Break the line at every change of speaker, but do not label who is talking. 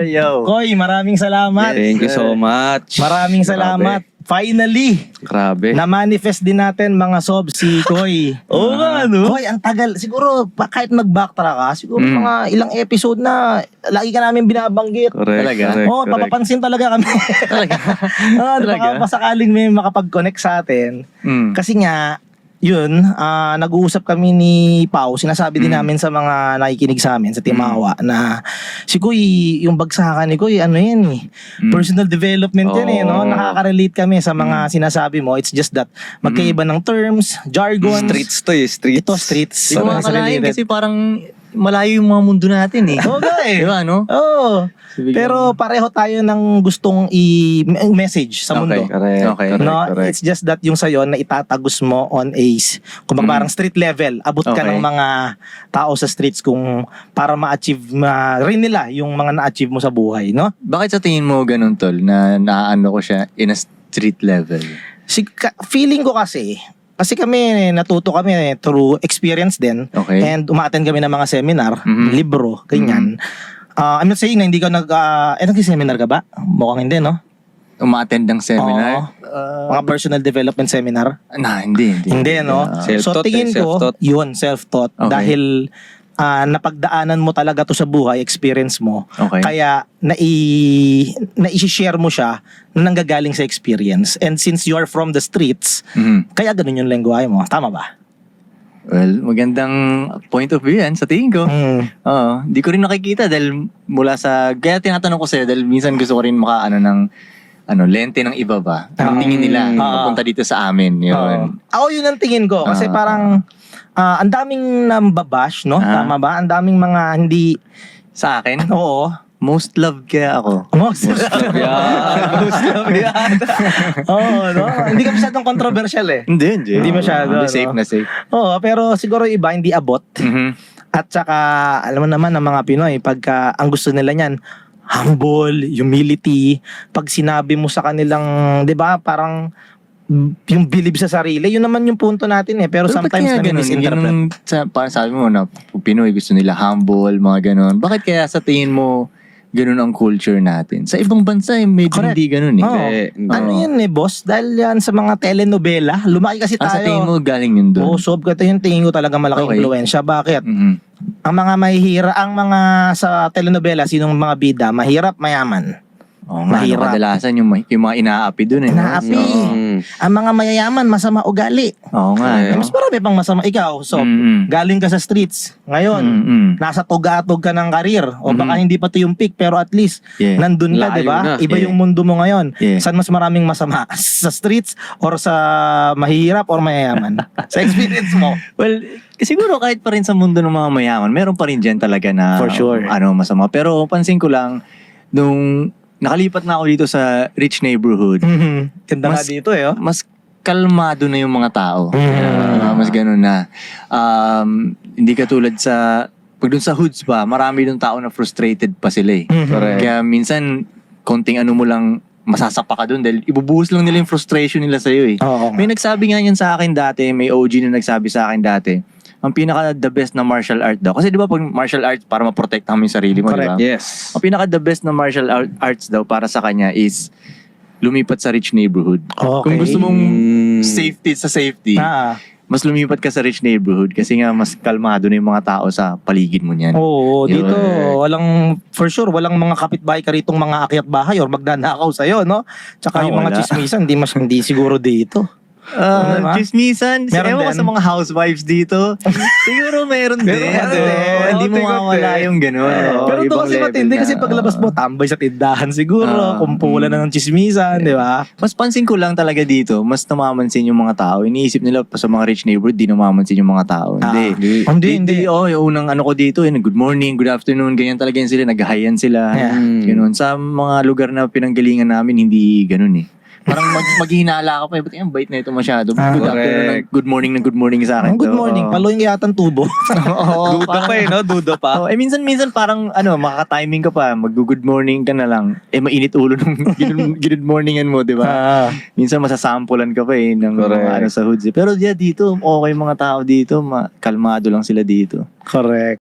Yo.
Koy, maraming salamat.
Thank you so much.
Maraming salamat. Finally,
Grabe.
na-manifest din natin mga sob si Koy.
Oo nga, no?
Koy, ang tagal. Siguro, kahit mag-backtrack ka, siguro mga ilang episode na lagi ka namin binabanggit.
Correct.
Talaga?
Correct,
Oo,
correct.
papapansin talaga kami.
Talaga?
Baka masakaling may makapag-connect sa atin. Kasi nga, yun, nag-uusap kami ni Pao. Sinasabi din namin sa mga nakikinig sa amin, sa Timawa, na si Kuy, yung bagsakan ni Kuy, ano yan eh, personal development yan eh, no? Nakaka-relate kami sa mga sinasabi mo. It's just that, magkaiba ng terms, jargons.
Streets to eh, streets.
Ito, streets.
Hindi ko makakalain kasi parang malayo yung mga mundo natin eh.
Oo nga eh.
Diba, no?
Oo. Pero pareho tayo ng gustong i-message sa mundo.
Correct.
Okay.
No,
Correct.
it's just that yung sa'yo na itatagos mo on a kung parang street level, abot ka
Okay.
ng mga tao sa streets kung para ma-achieve rin nila yung mga na-achieve mo sa buhay, no?
Bakit sa tingin mo ganun, tol, na naano ko siya in a street level?
Feeling ko kasi kami natuto kami through experience din,
Okay.
and umattend kami ng mga seminar, libro, ganyan. I'm not saying na hindi ka nag-seminar ka ba? Mukhang hindi, no?
Uma-attend ng seminar?
Mga personal development seminar.
Hindi.
Hindi, no? So
Self-taught
tingin ko,
self-taught.
yun, self-taught.
Okay.
Dahil napagdaanan mo talaga to sa buhay, experience mo.
Okay.
Kaya na-i-share mo siya na nanggagaling sa experience. And since you are from the streets, kaya ganun yung lengguwahe mo. Tama ba?
Well, magandang point of view yan sa tingin ko. Oo. Di ko rin nakikita dahil mula sa... Kaya tinatanong ko sa'yo dahil minsan gusto ko rin makaano ng lente ng iba ba? Ang tingin nila papunta dito sa amin. Yun.
Ako yun ang tingin ko. Kasi parang ang daming nambabash, no? Tama ba? Ang daming mga hindi...
Sa akin,
Oo.
most loved kaya ako.
Most love yan. Oo, no? Hindi ka masyadong controversial eh.
Hindi.
Hindi masyado,
Safe
no?
na safe.
Oo, pero siguro iba hindi abot. At saka, alam mo naman ng mga Pinoy, pagka ang gusto nila niyan, humble, humility, pag sinabi mo sa kanilang, di ba, parang yung believe sa sarili, yun naman yung punto natin eh. Pero
Ba't
sometimes
kaya ganun?
nami-misinterpret.
Parang sabi mo na Pinoy gusto nila humble, mga ganun. Bakit kaya sa tingin mo ganun ang culture natin? Sa ibang bansa, medyo
Correct.
hindi ganun eh.
Oo. Ano yun eh, boss? Dahil yan sa mga telenovela, lumaki kasi tayo.
Sa tingin mo galing yun doon?
Oo, sob ka. Ito yung tingin ko talaga malaking
Okay.
impluensya. Bakit? Ang mga mahihira, ang mga sa telenovela, sinong mga bida, mahirap, mayaman.
Oo nga,
Mahirap.
kadalasan yung mga inaapi doon eh.
Inaapi. Ang mga mayayaman, masama ugali.
Oo nga.
Mas marami pang masama. Ikaw, so, galing ka sa streets. Ngayon, nasa tugatog ka ng karir. O baka hindi pa ito yung peak, pero at least,
Yeah.
nandun ka,
Layo
di ba?
na.
Iba yung mundo mo ngayon.
Yeah.
Saan mas maraming masama? Sa streets, or sa mahirap, or mayayaman? Sa experience mo.
Well, siguro kahit pa rin sa mundo ng mga mayaman, meron pa rin dyan talaga na
For sure.
masama. Pero pansin ko lang, nung nakalipat na ako dito sa rich neighborhood,
Ganda nga
Mas-
dito eh. Oh.
mas kalmado na yung mga tao.
Mm.
Mas ganun na. Hindi katulad sa, pag dun sa hoods pa, marami dun tao na frustrated pa sila eh.
Correct.
Kaya minsan, konting ano mo lang, masasapa ka dun dahil ibubuhos lang nila yung frustration nila sa'yo eh.
Oo.
May nagsabi nga yan sa akin dati, may OG na nagsabi sa akin dati, ang pinaka the best na martial art daw. Kasi di ba pag martial arts, para ma-protect mo yung sarili mo, di ba?
Yes.
Ang pinaka the best na martial arts daw para sa kanya is lumipat sa rich neighborhood.
Okay.
Kung gusto mong safety, mas lumipat ka sa rich neighborhood kasi nga mas kalmado na yung mga tao sa paligid mo niyan.
Oo,
Yun.
dito walang, for sure, walang mga kapitbahay ka ritong mga akyat bahay or magdanakaw sa'yo, no? Tsaka yung mga
wala.
chismisan, hindi siguro dito. Diba?
Chismisan,
Meron
ewan ko
din.
sa mga housewives dito. Siguro meron din.
Meron din.
Oo, hindi mo mawawala yung gano'n. Oo,
Pero ito
ibang
kasi
level
matindi
na.
kasi paglabas mo, tambay sa tindahan siguro, kumpulan na ng chismisan, di ba?
Mas pansin ko lang talaga dito, mas namamansin yung mga tao. Iniisip nila pa sa mga rich neighborhood, di namamansin yung mga tao. Hindi.
Hindi.
Yung unang ano ko dito, good morning, good afternoon, ganyan talaga yan sila, nag-hayan sila.
Yeah.
Ganun. Sa mga lugar na pinanggalingan namin, hindi ganun eh. Parang maghihinala ka pa, ba't yung bait na ito masyado? Good afternoon, good morning sa akin.
Good morning, paluin kaya yatang tubo.
Oo,
Duda pa eh, no? Duda pa.
minsan parang makaka-timing ka pa, mag-good morning ka na lang. Mainit ulo nung good morningan mo, di ba? Minsan masasampulan ka pa ng mga
Correct.
sa hoods. Pero dito, okay mga tao dito, kalmado lang sila dito.
Correct.